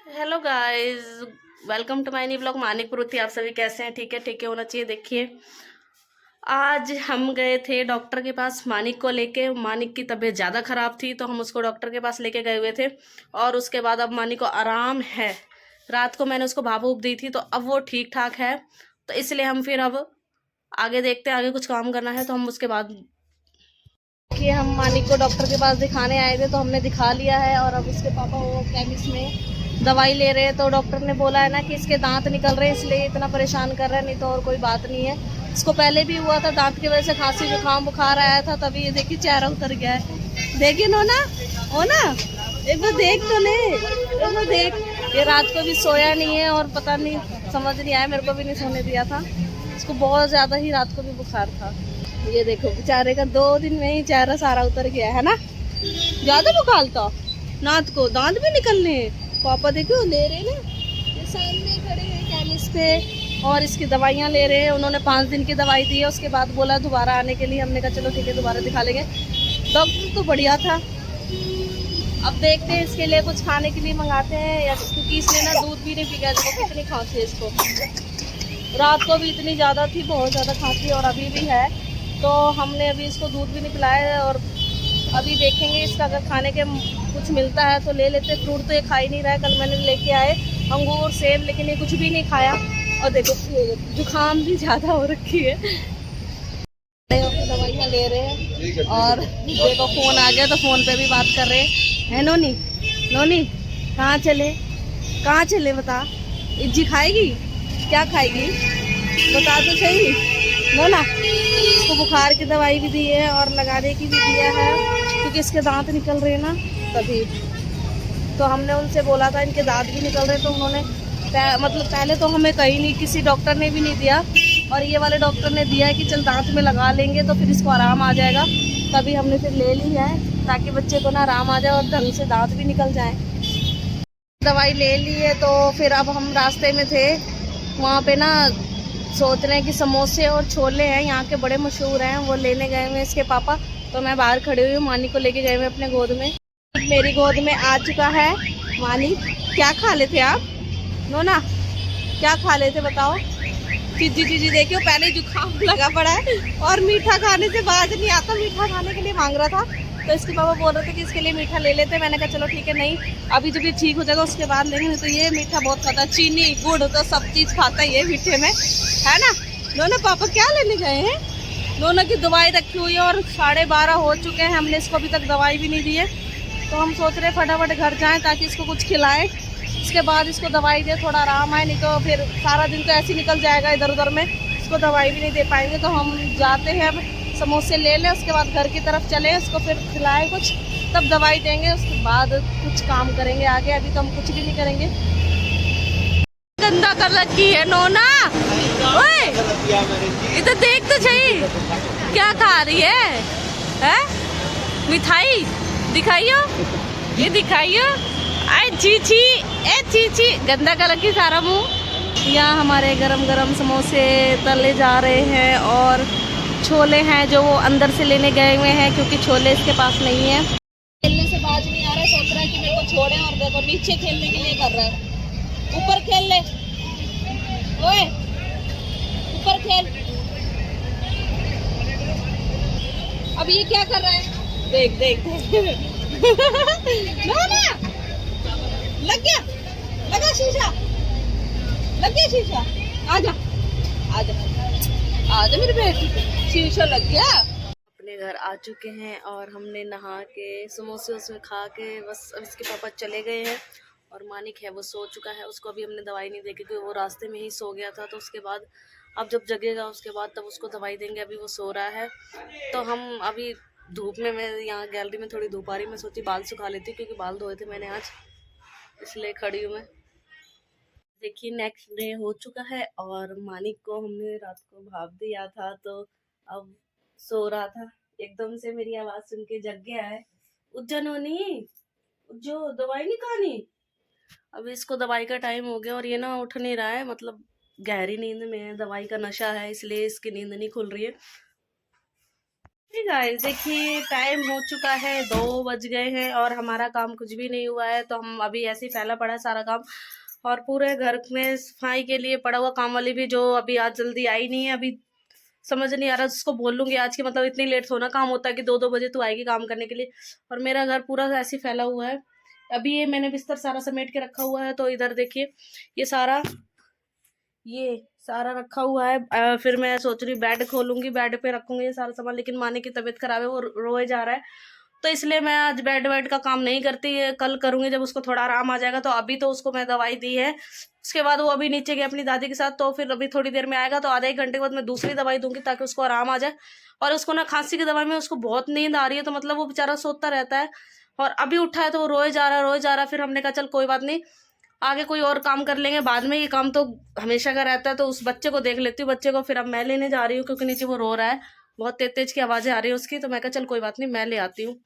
Hello guys, welcome to my new blog. मानिक प्रवृत्ति। आप सभी कैसे हैं? ठीक है होना चाहिए। देखिए, आज हम गए थे डॉक्टर के पास मानिक को लेके। मानिक की तबीयत ज़्यादा ख़राब थी तो हम उसको डॉक्टर के पास लेके गए हुए थे। और उसके बाद अब मानिक को आराम है। रात को मैंने उसको भाप वूप दी थी तो अब वो ठीक ठाक है। तो इसलिए हम फिर अब आगे देखते हैं, आगे कुछ काम करना है तो हम उसके बाद। कि हम मानिक को डॉक्टर के पास दिखाने आए थे तो हमने दिखा लिया है। और अब उसके पापा वो केमिस्ट में दवाई ले रहे हैं तो डॉक्टर ने बोला है ना कि इसके दांत निकल रहे हैं इसलिए इतना परेशान कर रहा है, नहीं तो और कोई बात नहीं है। इसको पहले भी हुआ था, दांत की वजह से खांसी जुकाम बुखार आया था, तभी ये देखिए चेहरा उतर गया है। देखिए नो ना, हो ना, एक बार देख तो ले, एक बार देख। ये रात को भी सोया नहीं है और पता नहीं, समझ नहीं आया, मेरे को भी नहीं सोने दिया था। इसको बहुत ज्यादा ही रात को भी बुखार था। ये देखो बेचारे का 2 दिन में ही चेहरा सारा उतर गया है ना। ज्यादा बुखार था, नात को दांत भी निकलने हैं। पापा देखो ले रहे ना, ये सामने खड़े हैं केमिस्ट पे और इसकी दवाइयाँ ले रहे हैं। उन्होंने 5 दिन की दवाई दी है, उसके बाद बोला दोबारा आने के लिए। हमने कहा चलो ठीक है, दोबारा दिखा लेंगे। डॉक्टर तो बढ़िया था। अब देखते हैं, इसके लिए कुछ खाने के लिए मंगाते हैं या, क्योंकि इसने ना दूध भी नहीं पिया। देखो कितनी खांसी है इसको, रात को भी इतनी ज़्यादा थी, बहुत ज़्यादा खांसी और अभी भी है। तो हमने अभी इसको दूध भी नहीं पिलाया है। और अभी देखेंगे इसका अगर खाने के कुछ मिलता है तो ले लेते। फ्रूट तो ये खा ही नहीं रहा है। कल मैंने लेके आए अंगूर सेब, लेकिन ये कुछ भी नहीं खाया। और देखो जुकाम भी ज़्यादा हो रखी है। दवाइयाँ ले रहे हैं और देखो फ़ोन आ गया तो फ़ोन पे भी बात कर रहे हैं। नोनी, नोनी कहाँ चले, कहाँ चले बता। इज्जी खाएगी, क्या खाएगी बता तो सही। बोला इसको बुखार की दवाई भी दी है और लगाने की भी दिया है, क्योंकि इसके दांत निकल रहे हैं ना, तभी। तो हमने उनसे बोला था इनके दांत भी निकल रहे, तो उन्होंने मतलब पहले तो हमें कहीं नहीं, किसी डॉक्टर ने भी नहीं दिया। और ये वाले डॉक्टर ने दिया है कि चल दांत में लगा लेंगे तो फिर इसको आराम आ जाएगा। तभी हमने फिर ले ली है, ताकि बच्चे को ना आराम आ जाए और ढंग से दांत भी निकल जाए। दवाई ले ली है तो फिर अब हम रास्ते में थे, वहाँ पे ना सोच रहे हैं कि समोसे और छोले हैं यहाँ के, बड़े मशहूर हैं, वो लेने गए हुए इसके पापा। तो मैं बाहर खड़ी हुई हूँ, मानी को लेके गए हुए अपने गोद में। मेरी गोद में आ चुका है मानी। क्या खा लेते आप नोना, क्या खा लेते बताओ। चीजी चीजी देखियो, पहले ही जुकाम लगा पड़ा है और मीठा खाने से बाज नहीं आता। मीठा खाने के लिए मांग रहा था तो इसके पापा बोल रहे थे कि इसके लिए मीठा ले लेते। मैंने कहा चलो ठीक है, नहीं अभी जब ये ठीक हो जाएगा उसके बाद लेंगे। तो ये मीठा बहुत खाता है, चीनी गुड़ तो सब चीज़ खाता है ये मीठे में, है ना। नोना पापा क्या लेने गए हैं? नोना की दवाई रखी हुई है और 12:30 हो चुके हैं, हमने इसको अभी तक दवाई भी नहीं दी है। तो हम सोच रहे फटाफट घर जाएं ताकि इसको कुछ खिलाएं, इसके बाद इसको दवाई दे, थोड़ा आराम आए, नहीं तो फिर सारा दिन तो ऐसे ही निकल जाएगा इधर उधर में, इसको दवाई भी नहीं दे पाएंगे। तो हम जाते हैं, अब समोसे ले लें, उसके बाद घर की तरफ चले, इसको फिर खिलाएं कुछ, तब दवाई देंगे, उसके बाद कुछ काम करेंगे आगे। अभी तो हम कुछ भी नहीं करेंगे। गंदा कर रखी है नोना, ओए इधर देख तो सही, क्या खा रही है? मिठाई दिखाइयो, ये दिखाइयो। आई चीची, ए चीची, गंदा कर रखी सारा मुंह। यहाँ हमारे गरम गरम समोसे तले जा रहे हैं और छोले हैं जो वो अंदर से लेने गए हुए हैं, क्योंकि छोले इसके पास नहीं है। खेलने से बाज नहीं आ रहा, सोच रहा है कि मेरे को छोड़े और देखो नीचे खेलने के लिए कर रहा है। ऊपर खेल ले, ओए ऊपर खेल। अब ये क्या कर रहा है, देख देख ना ना, लग गया, लगा शीशा, लग गया शीशा। आजा आजा आजा मेरे बेटी, शीशा लग गया। अपने घर आ चुके हैं और हमने नहा के समोसे उसमें खा के बस अब इसके पापा चले गए हैं। और मानिक है वो सो चुका है, उसको अभी हमने दवाई नहीं दी क्योंकि वो रास्ते में ही सो गया था। तो उसके बाद अब जब जगेगा उसके बाद तब उसको दवाई देंगे, अभी वो सो रहा है। तो हम अभी धूप में, मैं यहाँ गैलरी में थोड़ी धूप आ रही, मैं सोची बाल सुखा लेती हूँ क्योंकि बाल धोए थे मैंने आज, इसलिए खड़ी हूँ मैं। देखिए नेक्स्ट डे हो चुका है और मानिक को हमने रात को भाप दिया था तो अब सो रहा था। एकदम से मेरी आवाज सुन के जग गया है। उज्जनोनी, जो दवाई नहीं खानी। अब इसको दवाई का टाइम हो गया और ये ना उठ नहीं रहा है, मतलब गहरी नींद में है, दवाई का नशा है इसलिए इसकी नींद नहीं खुल रही है। गाइस देखिए टाइम हो चुका है, 2 बज गए हैं और हमारा काम कुछ भी नहीं हुआ है। तो हम अभी ऐसे ही फैला पड़ा है सारा काम, और पूरे घर में सफाई के लिए पड़ा हुआ काम वाली भी जो अभी आज जल्दी आई नहीं है। अभी समझ नहीं आ रहा, उसको बोलूंगी आज की मतलब इतनी लेट थोड़ा काम होता है कि 2-2 बजे तू आएगी काम करने के लिए। और मेरा घर पूरा ऐसे ही फैला हुआ है। अभी ये मैंने बिस्तर सारा समेट के रखा हुआ है। तो इधर देखिए ये सारा रखा हुआ है। फिर मैं सोच रही बेड खोलूंगी, बेड पे रखूंगी ये सारा सामान, लेकिन माने की तबीयत खराब है, वो रोए जा रहा है। तो इसलिए मैं आज बेड वेड का काम नहीं करती है, कल करूंगी जब उसको थोड़ा आराम आ जाएगा। तो अभी तो उसको मैं दवाई दी है, उसके बाद वो अभी नीचे गया अपनी दादी के साथ। तो फिर अभी थोड़ी देर में आएगा, तो आधे 1 घंटे के बाद मैं दूसरी दवाई दूंगी ताकि उसको आराम आ जाए। और उसको ना खांसी की दवाई में उसको बहुत नींद आ रही है, तो मतलब वो बेचारा सोता रहता है। और अभी उठा है तो वो रोए जा रहा है, रोए जा रहा है। फिर हमने कहा चल कोई बात नहीं, आगे कोई और काम कर लेंगे बाद में, ये काम तो हमेशा का रहता है। तो उस बच्चे को देख लेती हूँ, बच्चे को फिर अब मैं लेने जा रही हूँ क्योंकि नीचे वो रो रहा है, बहुत तेज तेज की आवाजें आ रही है उसकी। तो मैं कहा चल कोई बात नहीं, मैं ले आती हूँ।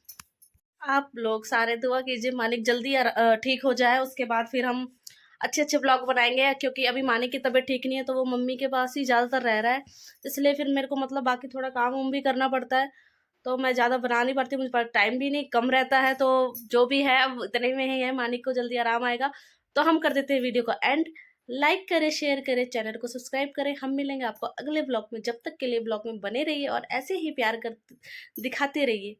आप लोग सारे दुआ कीजिए मालिक जल्दी ठीक हो जाए, उसके बाद फिर हम अच्छे अच्छे ब्लॉग बनाएंगे। क्योंकि अभी मानिक की तबीयत ठीक नहीं है, तो वो मम्मी के पास ही ज़्यादातर रह रहा है। इसलिए फिर मेरे को मतलब बाकी थोड़ा काम वाम भी करना पड़ता है। तो मैं ज़्यादा बना नहीं पाती, मुझे पास टाइम भी नहीं, कम रहता है। तो जो भी है अब इतने में ही है, मानिक को जल्दी आराम आएगा। तो हम कर देते हैं वीडियो को एंड। लाइक करें, शेयर करें, चैनल को सब्सक्राइब करें। हम मिलेंगे आपको अगले ब्लॉग में, जब तक के लिए ब्लॉग में बने रहिए और ऐसे ही प्यार कर दिखाते रहिए।